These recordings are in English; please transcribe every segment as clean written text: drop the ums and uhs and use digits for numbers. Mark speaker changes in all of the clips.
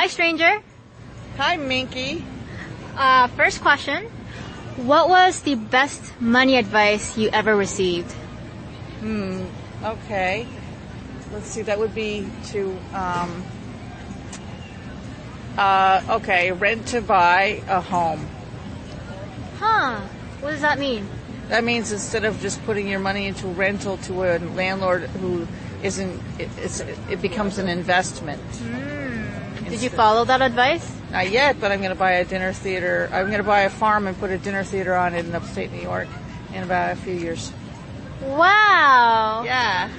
Speaker 1: Hi, stranger.
Speaker 2: Hi, Minky.
Speaker 1: First question. What was the best money advice you ever received?
Speaker 2: Okay. Let's see, that would be to, rent to buy a home.
Speaker 1: Huh. What does that mean?
Speaker 2: That means instead of just putting your money into rental to a landlord who isn't, it becomes an investment.
Speaker 1: Did you follow that advice?
Speaker 2: Not yet, but I'm going to buy a dinner theater. I'm going to buy a farm and put a dinner theater on it in upstate New York in about a few years.
Speaker 1: Wow.
Speaker 2: Yeah.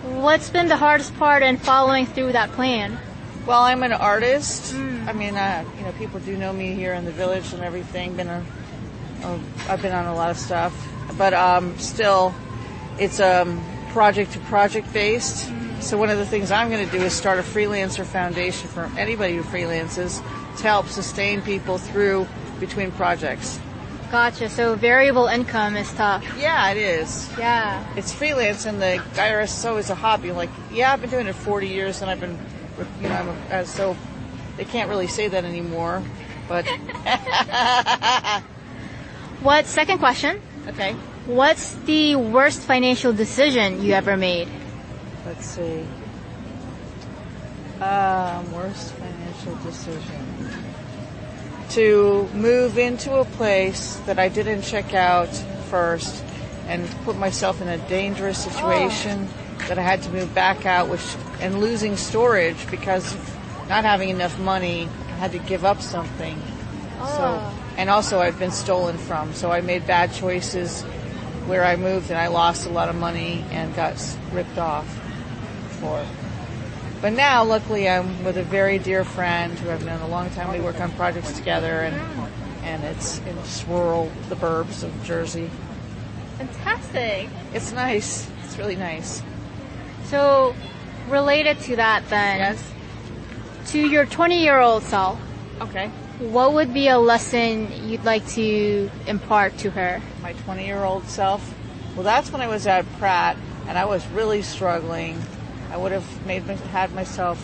Speaker 1: What's been the hardest part in following through that plan?
Speaker 2: Well, I'm an artist. I mean, people do know me here in the village and everything. I've been on a lot of stuff, but still, it's project to project based. So one of the things I'm going to do is start a freelancer foundation for anybody who freelances to help sustain people through between projects.
Speaker 1: Gotcha. So variable income is tough.
Speaker 2: Yeah, it is.
Speaker 1: Yeah.
Speaker 2: It's freelance, and the IRS is always a hobby. Like, yeah, I've been doing it 40 years, and I've been, so they can't really say that anymore. But
Speaker 1: Second question?
Speaker 2: Okay.
Speaker 1: What's the worst financial decision you ever made?
Speaker 2: Let's see. Worst financial decision. To move into a place that I didn't check out first and put myself in a dangerous situation that I had to move back out and losing storage because of not having enough money. I had to give up something. And also I've been stolen from. So I made bad choices where I moved and I lost a lot of money and got ripped off for. But now, luckily, I'm with a very dear friend who I've known a long time. We work on projects together, and it's in the burbs of Jersey.
Speaker 1: Fantastic.
Speaker 2: It's nice. It's really nice.
Speaker 1: So, related to that then,
Speaker 2: Yes.
Speaker 1: to your 20-year-old self,
Speaker 2: Okay.
Speaker 1: what would be a lesson you'd like to impart to her?
Speaker 2: My 20-year-old self. Well, that's when I was at Pratt, and I was really struggling. I would have had myself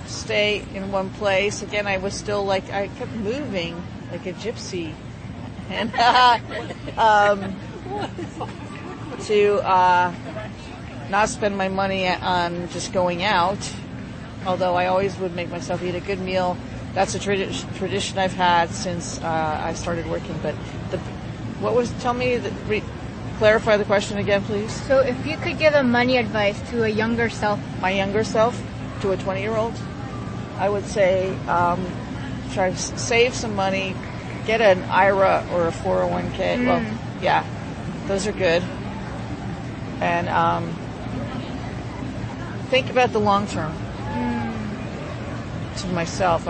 Speaker 2: stay in one place. Again, I was still I kept moving like a gypsy. And to not spend my money on just going out, although I always would make myself eat a good meal. That's a tradition I've had since I started working. But clarify the question again, please.
Speaker 1: So if you could give a money advice to a younger self.
Speaker 2: My younger self, to a 20-year-old, I would say try to save some money, get an IRA or a 401k. Well, yeah, those are good. And think about the long term. To myself,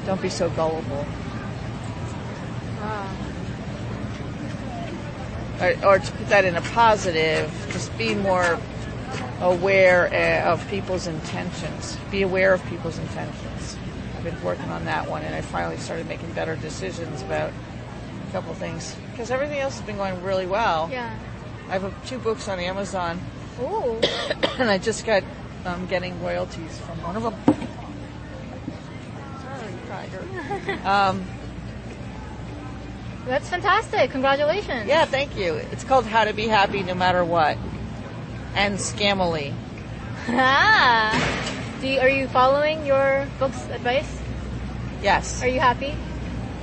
Speaker 2: don't be so gullible. Or to put that in a positive, just be more aware of people's intentions. Be aware of people's intentions. I've been working on that one, and I finally started making better decisions about a couple things. Because everything else has been going really well.
Speaker 1: Yeah.
Speaker 2: I have 2 books on Amazon.
Speaker 1: Ooh.
Speaker 2: And I just got getting royalties from one of them.
Speaker 1: That's fantastic. Congratulations.
Speaker 2: Yeah, thank you. It's called How to Be Happy No Matter What. And Scamily.
Speaker 1: Are you following your book's advice?
Speaker 2: Yes.
Speaker 1: Are you happy?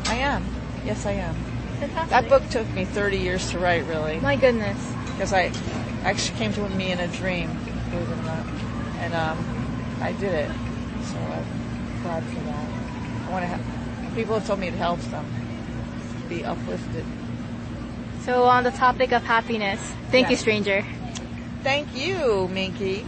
Speaker 2: I am. Yes, I am.
Speaker 1: Fantastic.
Speaker 2: That book took me 30 years to write, really.
Speaker 1: My goodness.
Speaker 2: Because I actually came to me in a dream, believe it or not. And I did it. So I'm glad for that. People have told me it helps them be uplifted.
Speaker 1: So on the topic of happiness, thank you, stranger.
Speaker 2: Thank you, Minky.